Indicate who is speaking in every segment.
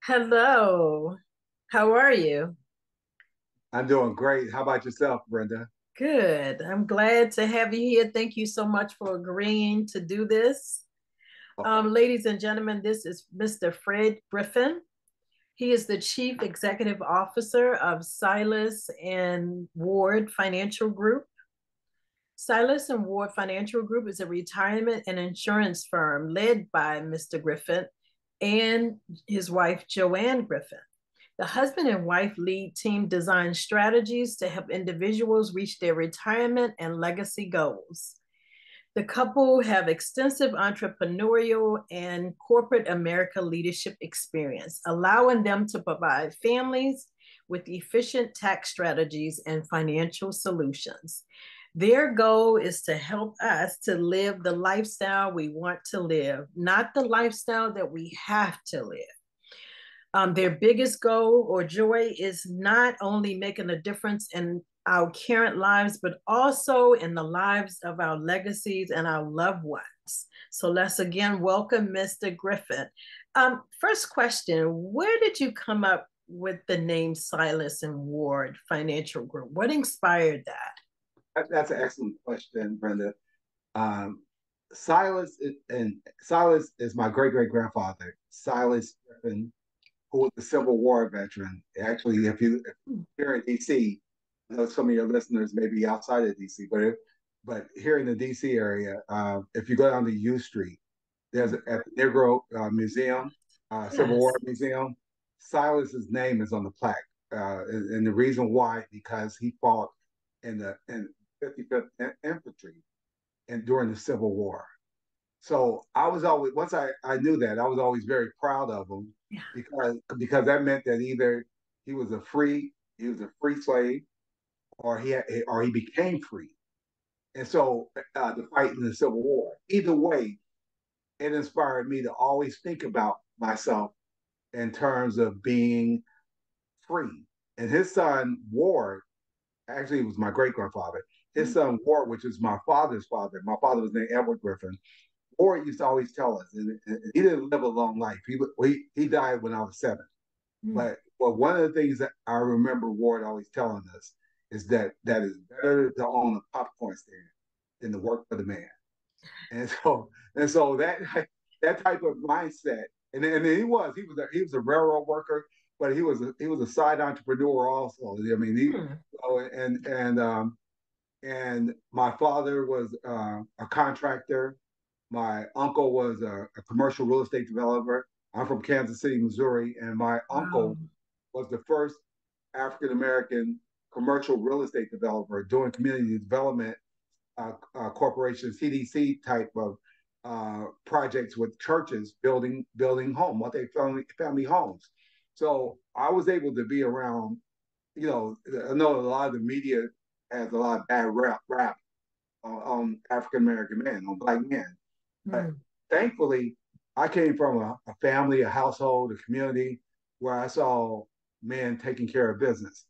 Speaker 1: Hello. How are you?
Speaker 2: I'm doing great. How about yourself, Brenda?
Speaker 1: Good. I'm glad to have you here. Thank you so much for agreeing to do this.
Speaker 2: Oh,
Speaker 1: Ladies and gentlemen, this is Mr. Fred Griffin. He is the Chief Executive Officer of Silas and Ward Financial Group. Silas and Ward Financial Group is a retirement and insurance firm led by Mr. Griffin and his wife, Joanne Griffin. The husband and wife lead team design strategies to help individuals reach their retirement and legacy goals. The couple have extensive entrepreneurial and corporate America leadership experience, allowing them to provide families with efficient tax strategies and financial solutions. Their goal is to help us to live the lifestyle we want to live, not the lifestyle that we have to live. Their biggest goal or joy is not only making a difference in our current lives, but also in the lives of our legacies and our loved ones. So let's again welcome Mr. Griffin. First question, where did you come up with the name Silas and Ward Financial Group? What inspired that?
Speaker 2: that's an excellent question, Brenda. Um, Silas is my great great grandfather, Silas Griffin, who was a Civil War veteran. Actually, if you're in D.C., I know some of your listeners may be outside of D.C., but here in the D.C. area, if you go down to U Street, there's at the Negro Museum, Civil
Speaker 1: Yes.
Speaker 2: War Museum. Silas's name is on the plaque, and the reason why because he fought in 55th Infantry and during the Civil War. So I was always once I knew that I was always very proud of him
Speaker 1: Yeah.
Speaker 2: because that meant that either he was a free slave or he became free, and so the fight in the Civil War. Either way, it inspired me to always think about myself in terms of being free. And his son Ward, actually, it was my great grandfather. His son Ward, which is my father's father. My father was named Edward Griffin. Ward used to always tell us, and he didn't live a long life. He died when I was 7.
Speaker 1: Mm.
Speaker 2: But one of the things that I remember Ward always telling us is that it's better to own a popcorn stand than to work for the man. And so that type of mindset, and he was a railroad worker, but he was a side entrepreneur also. I mean,
Speaker 1: Mm.
Speaker 2: and my father was a contractor. My uncle was a commercial real estate developer. I'm from Kansas City, Missouri, and my
Speaker 1: Wow.
Speaker 2: uncle was the first African American commercial real estate developer doing community development corporation CDC type of projects with churches building family homes. So I was able to be around. I know a lot of the media has a lot of bad rap on African American men, on black men, but
Speaker 1: Mm.
Speaker 2: thankfully I came from a family, a household, a community where I saw men taking care of business,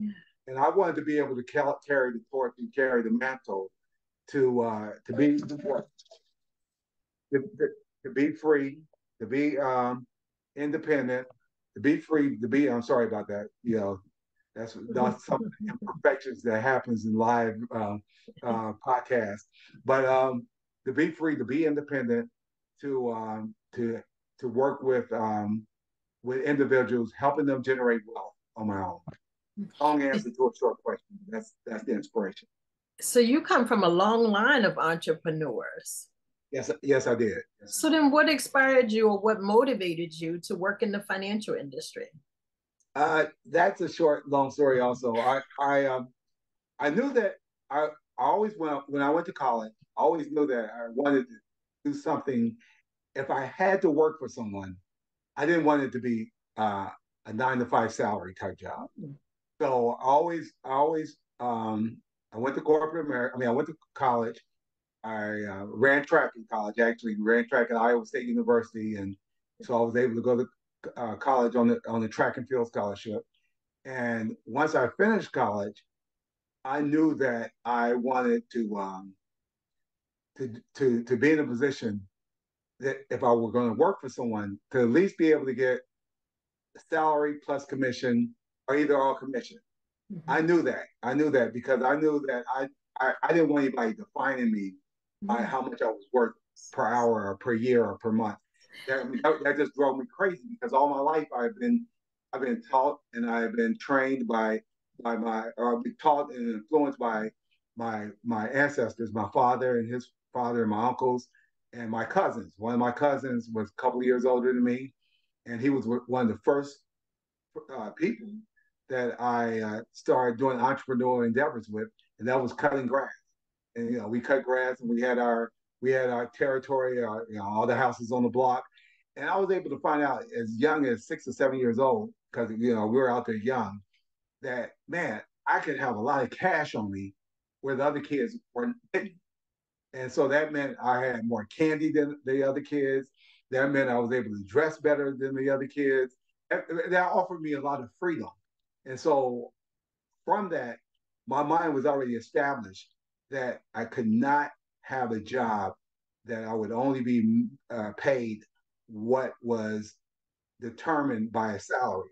Speaker 2: and I wanted to be able to carry the torch and carry the mantle to, to be free, to be independent, to be free, to be. I'm sorry about that. That's some imperfections that happens in live podcasts, but to be free, to be independent, to um, to to work with individuals, helping them generate wealth on my own. Long answer to a short question. That's the inspiration.
Speaker 1: So you come from a long line of entrepreneurs.
Speaker 2: Yes, I did. Yes,
Speaker 1: So then what inspired you or what motivated you to work in the financial industry?
Speaker 2: that's a long story. Also, I knew that I always when I went to college, I always knew that I wanted to do something. If I had to work for someone, I didn't want it to be a 9 to 5 salary type job. So I went to corporate America. I mean, I went to college. I ran track in college. Actually, ran track at Iowa State University, and so I was able to go to college on the track and field scholarship. And once I finished college, I knew that I wanted to be in a position that if I were going to work for someone, to at least be able to get salary plus commission or either all commission.
Speaker 1: Mm-hmm.
Speaker 2: I knew that. I knew that because I knew that I didn't want anybody defining me by how much I was worth per hour or per year or per month. That just drove me crazy because all my life I've been taught and I've been trained by my or I've been taught and influenced by my ancestors, my father and his father and my uncles and my cousins. One of my cousins was a couple of years older than me, and he was one of the first people that I started doing entrepreneurial endeavors with, and that was cutting grass. And we cut grass, and we had our territory, all the houses on the block, and I was able to find out as young as 6 or 7 years old, because we were out there young, that man, I could have a lot of cash on me where the other kids weren't. And so that meant I had more candy than the other kids. That meant I was able to dress better than the other kids. That offered me a lot of freedom. And so from that, my mind was already established that I could not have a job that I would only be paid what was determined by a salary.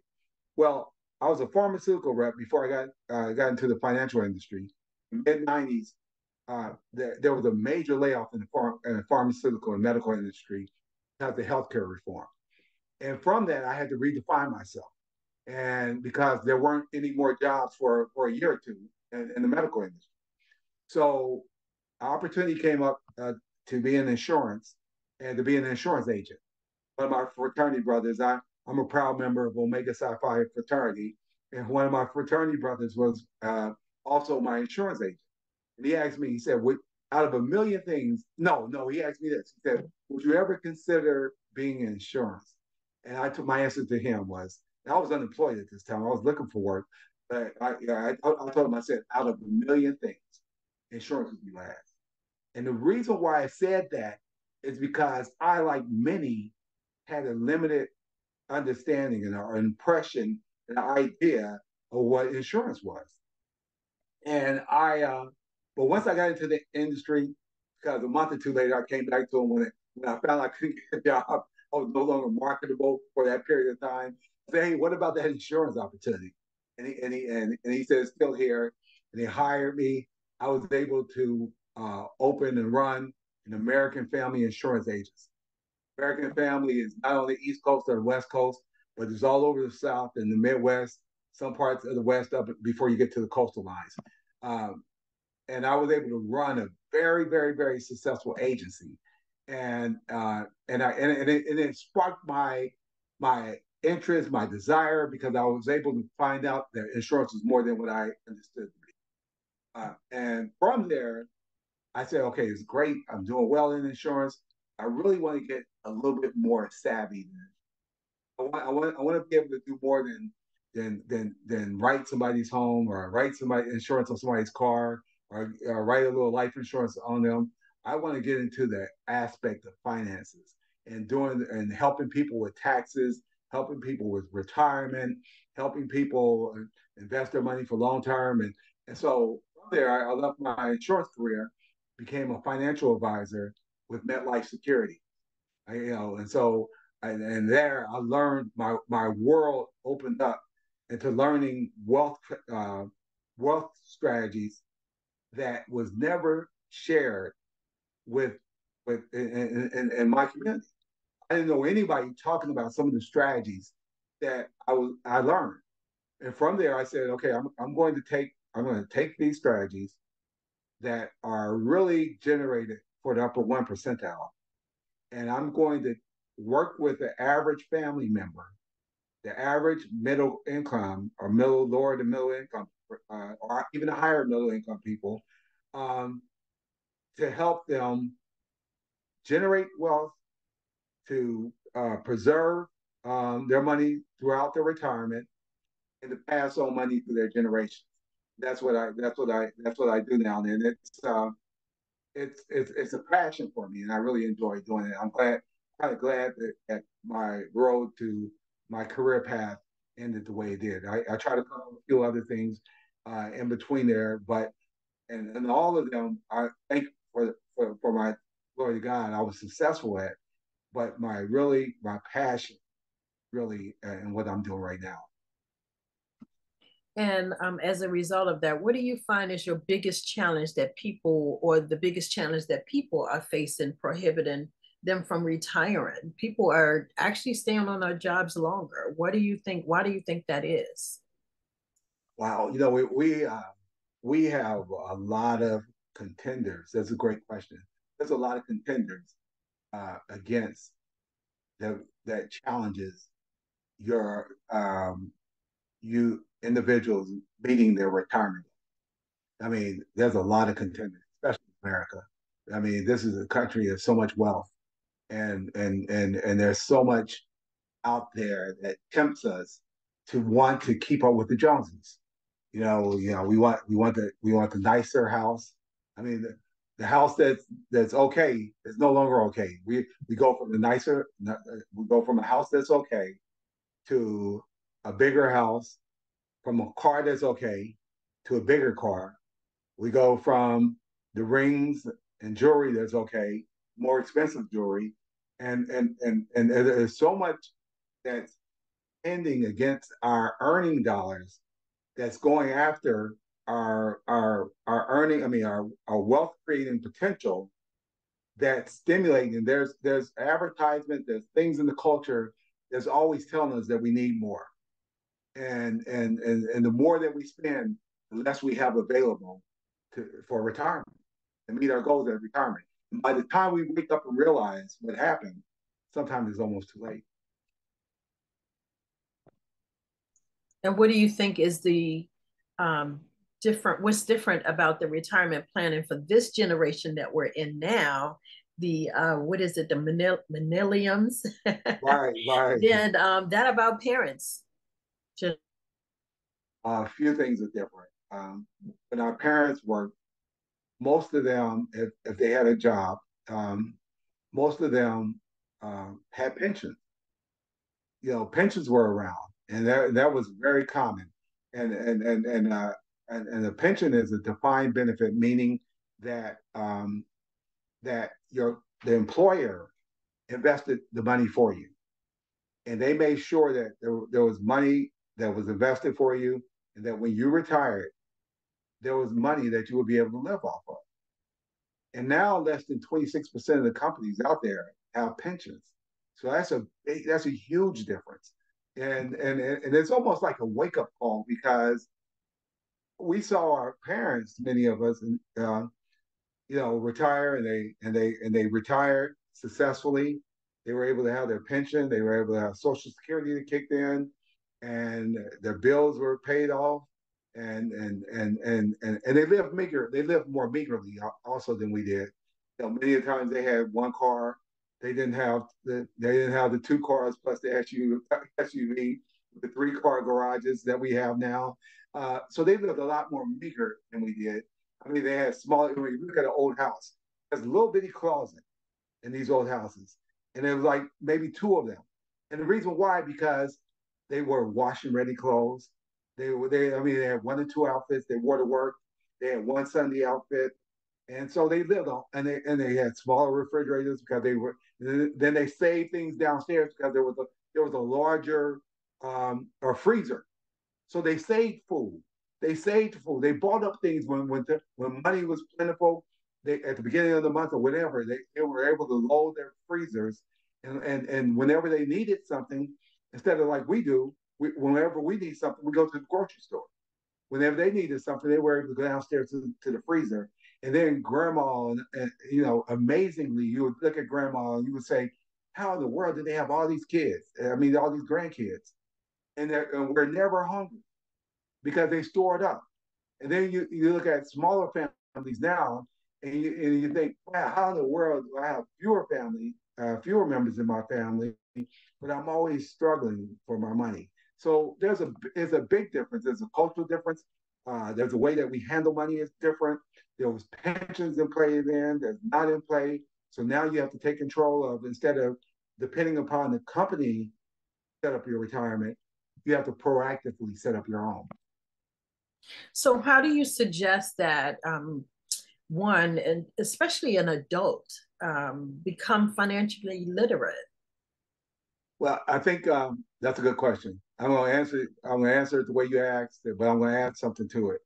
Speaker 2: Well, I was a pharmaceutical rep before I got into the financial industry. In the mid-90s, there was a major layoff in the pharmaceutical and medical industry because of healthcare reform. And from that, I had to redefine myself. And because there weren't any more jobs for a year or two in the medical industry. So opportunity came up to be in insurance and to be an insurance agent. One of my fraternity brothers, I'm a proud member of Omega Psi Phi fraternity, and one of my fraternity brothers was also my insurance agent. And he asked me, he said, out of a million things, no, he asked me this. He said, would you ever consider being in insurance? And I took my answer to him was, I was unemployed at this time. I was looking for work. But I told him, I said, out of a million things, insurance would be last. And the reason why I said that is because I, like many, had a limited understanding and an impression, an idea of what insurance was. And but once I got into the industry, because a month or two later, I came back to him when I found I couldn't get a job. I was no longer marketable for that period of time. I said, hey, what about that insurance opportunity? And he said, it's still here. And he hired me. I was able to open and run an American Family Insurance Agency. American Family is not on the East Coast or the West Coast, but it's all over the South and the Midwest, some parts of the West up before you get to the coastal lines. Um, and I was able to run a very, very, very successful agency, and it sparked my interest, my desire, because I was able to find out that insurance was more than what I understood to be. And from there, I said, okay, it's great. I'm doing well in insurance. I really want to get a little bit more savvy. I want to be able to do more than write somebody's home or write somebody insurance on somebody's car or write a little life insurance on them. I want to get into the aspect of finances and doing and helping people with taxes, helping people with retirement, helping people invest their money for long term. And so from there, I left my insurance career, became a financial advisor with MetLife Security. And so and there I learned my world opened up into learning wealth strategies that was never shared with in my community. I didn't know anybody talking about some of the strategies that I learned. And from there I said, okay, I'm going to take these strategies that are really generated for the upper 1 percentile, and I'm going to work with the average family member, the average middle income or lower to middle income, or even a higher middle income people, um, to help them generate wealth, to preserve their money throughout their retirement, and to pass on money through their generations. That's what I do now, and it's a passion for me, and I really enjoy doing it. Kind of glad that my road to my career path ended the way it did. I try to come up with a few other things in between there, but and all of them, I thank for my glory to God, I was successful at. But my passion really in what I'm doing right now.
Speaker 1: And as a result of that, what do you find is your biggest challenge that people, or the biggest challenge that people are facing, prohibiting them from retiring? People are actually staying on their jobs longer. What do you think? Why do you think that is?
Speaker 2: Wow, we have a lot of contenders. That's a great question. There's a lot of contenders against that challenges your you individuals meeting their retirement. I mean, there's a lot of contenders, especially in America. I mean, this is a country of so much wealth, and there's so much out there that tempts us to want to keep up with the Joneses. We want the nicer house. I mean, the house that's okay is no longer okay. We go from the nicer, we go from a house that's okay to a bigger house, from a car that's okay to a bigger car. We go from the rings and jewelry that's okay, more expensive jewelry, and there's so much that's ending against our earning dollars that's going after our earning, I mean our wealth creating potential, that's stimulating. And there's advertisement, there's things in the culture that's always telling us that we need more. And the more that we spend, the less we have available for retirement and meet our goals at retirement. And by the time we wake up and realize what happened, sometimes it's almost too late.
Speaker 1: And what do you think is the um, what's different about the retirement planning for this generation that we're in now? The what is it, the millenniums?
Speaker 2: Right, right.
Speaker 1: Then that about parents. Just,
Speaker 2: A few things are different. When our parents worked, most of them, if they had a job, um, most of them had pensions. Pensions were around, and that was very common. And a pension is a defined benefit, meaning that that the employer invested the money for you, and they made sure that there was money that was invested for you, and that when you retired, there was money that you would be able to live off of. And now less than 26% of the companies out there have pensions. So that's a huge difference. And it's almost like a wake up call, because we saw our parents, many of us, retire, and they retired successfully. They were able to have their pension. They were able to have Social Security that kicked in, and their bills were paid off, and they lived meager. They lived more meagerly also than we did. Many times they had one car. They didn't have the two cars plus the SUV, the three-car garages that we have now. So they lived a lot more meager than we did. I mean, they had small. When you look at an old house, there's a little bitty closet in these old houses, and there was like maybe two of them. And the reason why, because they were washing ready clothes. I mean, they had one or two outfits they wore to work. They had one Sunday outfit, and so they lived on. And they had smaller refrigerators because they were. Then they saved things downstairs because there was a larger or freezer, so they saved food. They saved food. They bought up things when money was plentiful. They, at the beginning of the month or whatever, they were able to load their freezers, and whenever they needed something, instead of like we do, whenever we need something, we go to the grocery store. Whenever they needed something, they were able to go downstairs to the freezer. And then grandma, and amazingly, you would look at grandma and you would say, how in the world did they have all these kids? I mean, all these grandkids, and we're never hungry because they store it up. And then you look at smaller families now, and you think, wow, how in the world do I have fewer members in my family, but I'm always struggling for my money? So there's a big difference. There's a cultural difference. There's a way that we handle money is different. There was pensions in play then. There's not in play. So now you have to take control of, instead of depending upon the company set up your retirement, you have to proactively set up your own.
Speaker 1: so how do you suggest that one, and especially an adult, become financially literate?
Speaker 2: Well, I think that's a good question. I'm going to answer. I'm going to answer it the way you asked it, but I'm going to add something to it.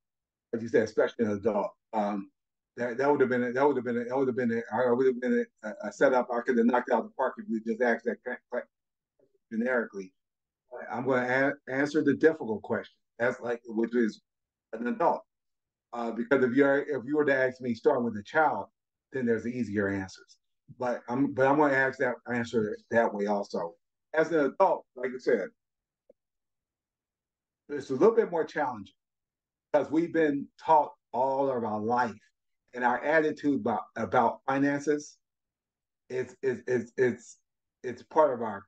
Speaker 2: Like you said, especially an adult. That would have been I would have been a setup. I could have knocked out the park if we just asked that generically. I'm going to answer the difficult question. That's like which is an adult. Because if you were to ask me starting with a child, then there's easier answers. But I'm going to answer it that way also. As an adult, like I said, it's a little bit more challenging because we've been taught all of our life, and our attitude about finances it's part of our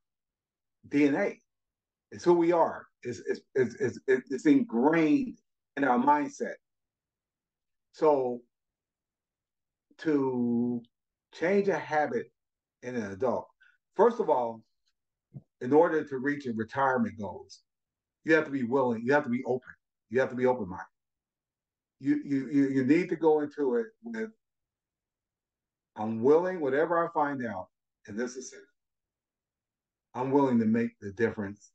Speaker 2: DNA. It's who we are. It's ingrained in our mindset. So to change a habit in an adult, first of all, in order to reach your retirement goals, you have to be willing. You have to be open. You have to be open minded. You need to go into it with I'm willing, whatever I find out, and this is it. I'm willing to make the difference,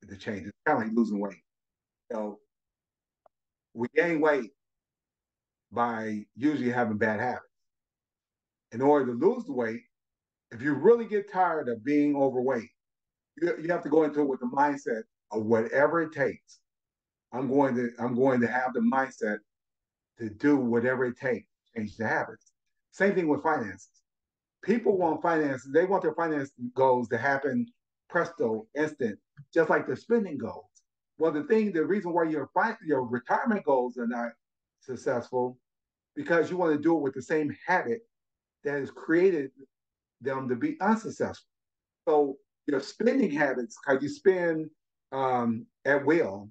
Speaker 2: the change. It's kind of like losing weight. So we gain weight by usually having bad habits. In order to lose the weight, if you really get tired of being overweight, you have to go into it with the mindset of whatever it takes. I'm going to have the mindset to do whatever it takes to change the habits. Same thing with finances. People want finances, they want their finance goals to happen presto, instant, just like their spending goals. Well, the reason why your retirement goals are not successful, because you want to do it with the same habit that has created them to be unsuccessful. So your spending habits, because you spend at will,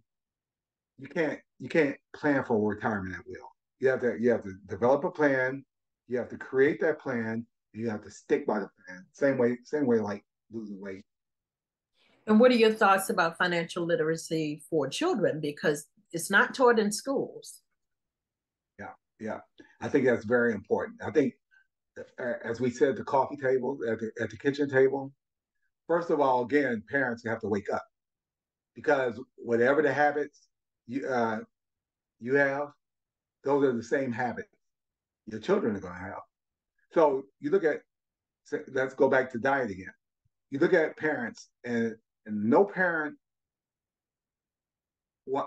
Speaker 2: you can't plan for retirement at will. You have to develop a plan. You have to create that plan. You have to stick by the plan. Same way like losing weight.
Speaker 1: And what are your thoughts about financial literacy for children? Because it's not taught in schools.
Speaker 2: Yeah, yeah. I think that's very important. I think, as we said, at the coffee table, at the kitchen table. First of all, again, parents have to wake up because whatever the habits you have, those are the same habits your children are going to have. So you look at, let's go back to diet again. You look at parents, and no parent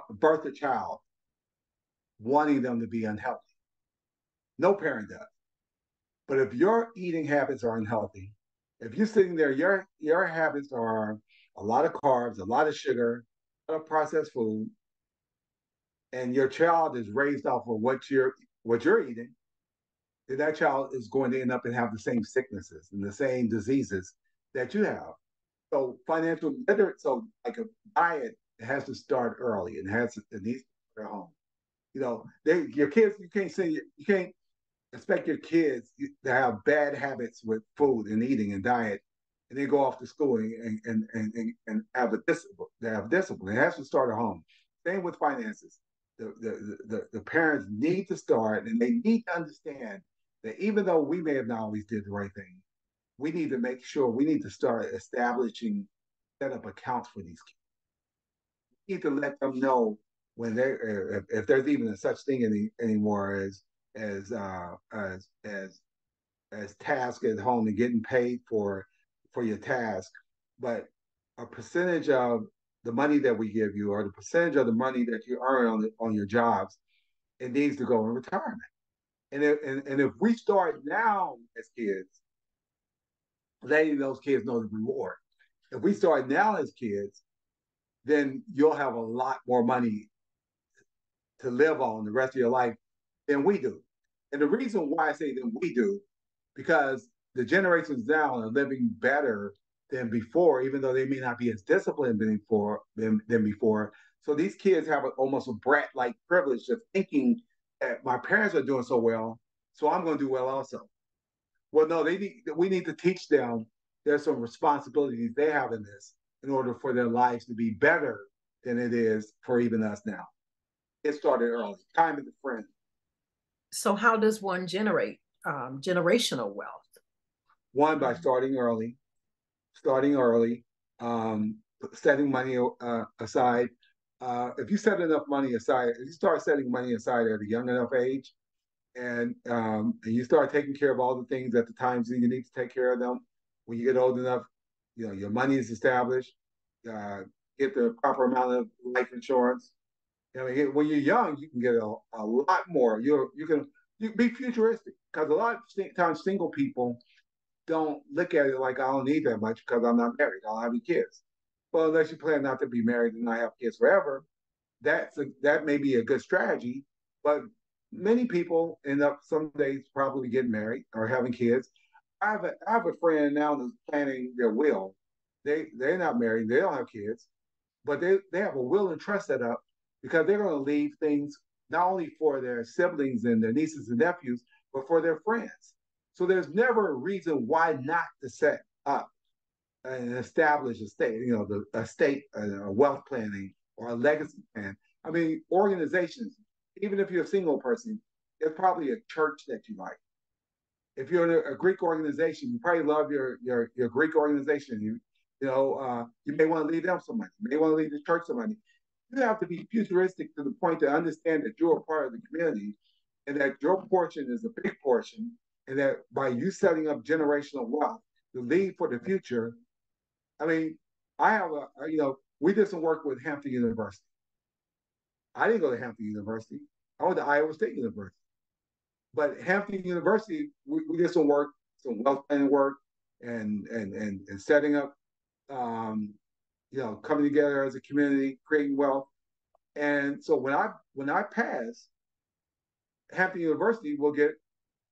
Speaker 2: birth a child wanting them to be unhealthy. No parent does. But if your eating habits are unhealthy, if you're sitting there, your habits are a lot of carbs, a lot of sugar, a lot of processed food, and your child is raised off of what you're eating, then that child is going to end up and have the same sicknesses and the same diseases that you have. So so like a diet has to start early and it needs to start at home. Your kids, you can't expect your kids to have bad habits with food and eating and diet, and then go off to school and have a discipline. They have discipline. It has to start at home. Same with finances. The parents need to start, and they need to understand that even though we may have not always did the right thing, we need to make sure we need to start establishing set up accounts for these kids. We need to let them know when they if there's even a such thing anymore as uh, as as as task at home and getting paid for your task, but a percentage of the money that we give you or the percentage of the money that you earn on your jobs, it needs to go in retirement. And if we start now as kids, letting those kids know the reward. If we start now as kids, then you'll have a lot more money to live on the rest of your life than we do. And the reason why I say than we do, because the generations now are living better than before, even though they may not be as disciplined than before. So these kids have almost a brat-like privilege of thinking that my parents are doing so well, so I'm going to do well also. Well, no, we need to teach them there's some responsibilities they have in this in order for their lives to be better than it is for even us now. It started early. Time is a friend.
Speaker 1: So, how does one generate generational wealth?
Speaker 2: One, by starting early. Starting early. setting money aside. If you set enough money aside, if you start setting money aside at a young enough age, and you start taking care of all the things at the times that you need to take care of them, when you get old enough, your money is established. Uh, get the proper amount of life insurance. I mean, when you're young, you can get a lot more. You be futuristic because a lot of times single people don't look at it like I don't need that much because I'm not married. I don't have any kids. Well, unless you plan not to be married and not have kids forever, that may be a good strategy. But many people end up some days probably getting married or having kids. I have a friend now that's planning their will. They're not married. They don't have kids, but they have a will and trust set up because they're going to leave things not only for their siblings and their nieces and nephews, but for their friends. So there's never a reason why not to set up and establish a state, a state, a wealth planning or a legacy plan. I mean, organizations, even if you're a single person, there's probably a church that you like. If you're in a Greek organization, you probably love your Greek organization. You may want to leave them some money. You may want to leave the church some money. You have to be futuristic to the point to understand that you're a part of the community and that your portion is a big portion, and that by you setting up generational wealth to leave for the future. I mean, I have we did some work with Hampton University. I didn't go to Hampton University. I went to Iowa State University. But Hampton University, we did some work, some wealth planning work, and setting up, coming together as a community, creating wealth. And so when I pass, Hampton University will get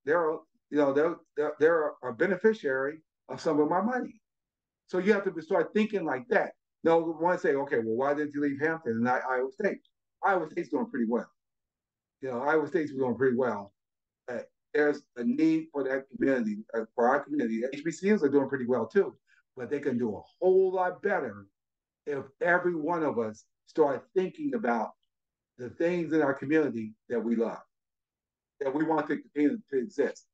Speaker 2: they're they're a beneficiary of some of my money. So you have to start thinking like that. No, one say, okay, well, why didn't you leave Hampton and not Iowa State? Iowa State's doing pretty well. Iowa State's doing pretty well. There's a need for that community, for our community. HBCUs are doing pretty well too, but they can do a whole lot better if every one of us start thinking about the things in our community that we love, that we want to continue to exist.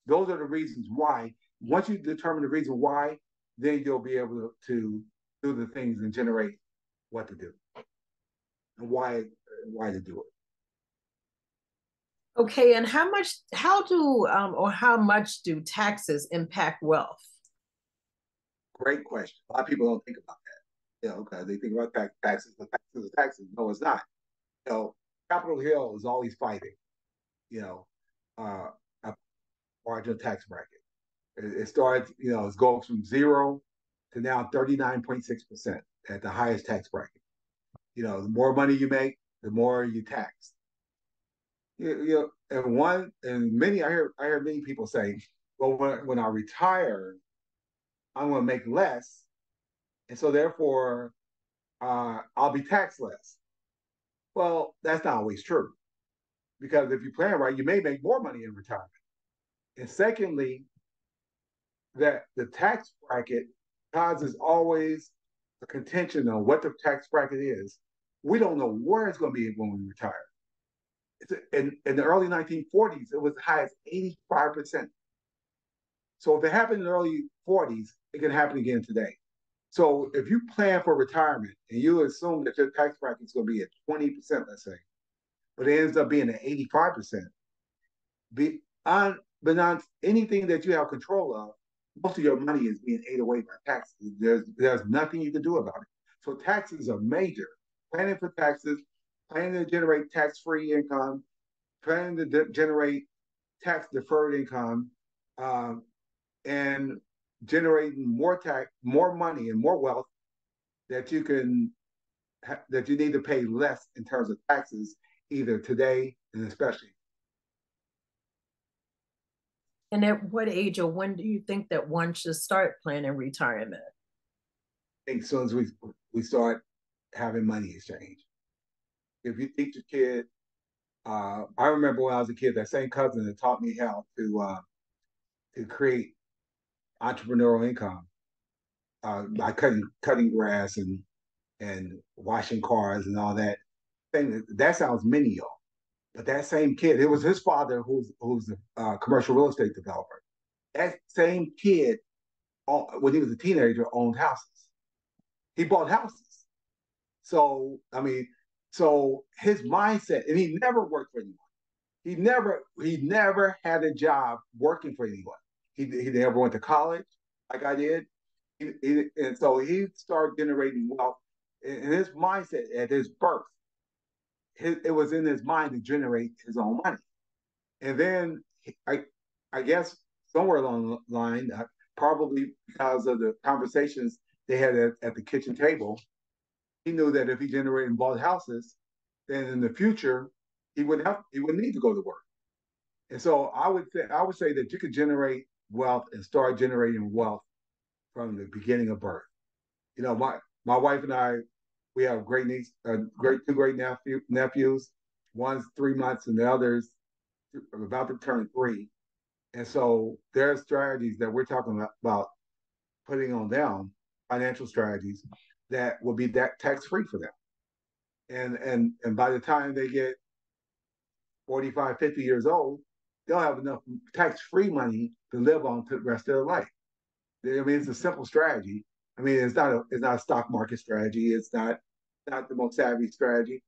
Speaker 2: Those are the reasons why. Once you determine the reason why, then you'll be able to do the things and generate what to do and why to do it.
Speaker 1: Okay, and how much do taxes impact wealth?
Speaker 2: Great question. A lot of people don't think about that, because they think about taxes, the taxes, the taxes. No, it's not. Capitol Hill is always fighting, a marginal tax bracket. It starts, it goes from 0 to now 39.6% at the highest tax bracket. The more money you make, the more you tax. And many I hear many people say, well, when I retire, I'm going to make less, and so therefore I'll be taxed less. Well, that's not always true, because if you plan right, you may make more money in retirement. And secondly, that the tax bracket causes always a contention on what the tax bracket is. We don't know where it's going to be when we retire. In the early 1940s, it was as high as 85%. So if it happened in the early 40s, it can happen again today. So if you plan for retirement and you assume that your tax bracket is going to be at 20%, let's say, but it ends up being at 85%, beyond anything that you have control of, most of your money is being ate away by taxes. There's nothing you can do about it. So taxes are major. Planning for taxes, planning to generate tax-free income, planning to generate tax-deferred income, and generating more money and more wealth that you need to pay less in terms of taxes, either today and especially.
Speaker 1: And at what age or when do you think that one should start planning retirement?
Speaker 2: I think as soon as we start having money exchange. If you teach a kid, I remember when I was a kid, that same cousin that taught me how to create entrepreneurial income by cutting grass and washing cars and all that. That sounds menial, but that same kid, it was his father who's a commercial real estate developer. That same kid, when he was a teenager, owned houses. He bought houses. So, I mean, so his mindset, and he never worked for anyone. He never had a job working for anyone. He never went to college like I did. And so he started generating wealth. And his mindset at his birth, it was in his mind to generate his own money. And then I guess somewhere along the line, probably because of the conversations they had at the kitchen table, he knew that if he generated and bought houses, then in the future he wouldn't need to go to work. And so I would say that you could generate wealth and start generating wealth from the beginning of birth. My wife and I, we have two great nephews. One's 3 months and the other's about to turn three. And so there are strategies that we're talking about putting on them, financial strategies that will be that tax free for them. And by the time they get 45, 50 years old, they'll have enough tax free money to live on to the rest of their life. I mean, it's a simple strategy. I mean, it's not a stock market strategy. It's not the most savvy strategy.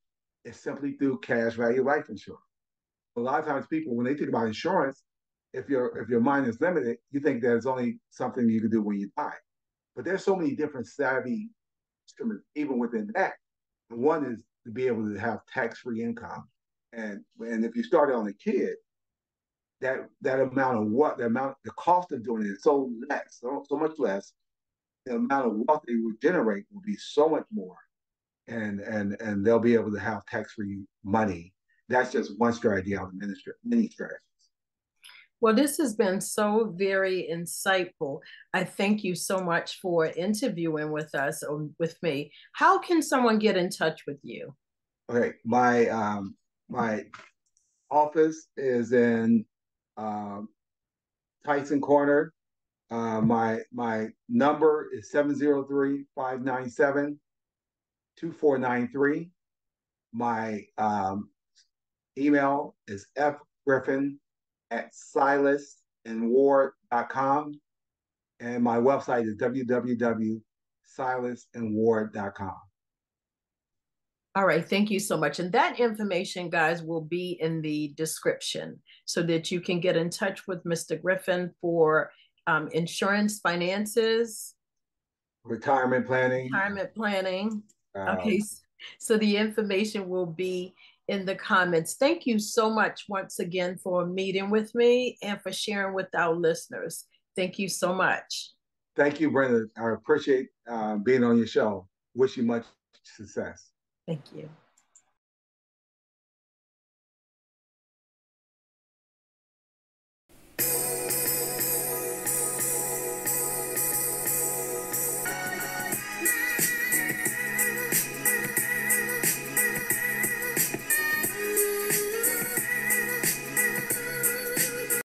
Speaker 2: It's simply through cash value life insurance. A lot of times, people when they think about insurance, if your mind is limited, you think that it's only something you can do when you die. But there's so many different savvy instruments even within that. And one is to be able to have tax free income. And if you started on a kid, the cost of doing it is so less, so much less. The amount of wealth they would generate will be so much more, and they'll be able to have tax free money. That's just one strategy out of many strategies.
Speaker 1: Well, this has been so very insightful. I thank you so much for interviewing with us or with me. How can someone get in touch with you?
Speaker 2: Okay, my office is in um, Tyson Corner. My number is 703-597-2493. My email is fgriffin@silasandward.com. And my website is www.silasandward.com.
Speaker 1: All right, thank you so much. And that information, guys, will be in the description so that you can get in touch with Mr. Griffin for insurance, finances,
Speaker 2: Retirement planning.
Speaker 1: retirement planning. Okay, so the information will be in the comments. Thank you so much once again for meeting with me and for sharing with our listeners. Thank you so much.
Speaker 2: Thank you, Brenda. I appreciate being on your show. Wish you much success.
Speaker 1: Thank you.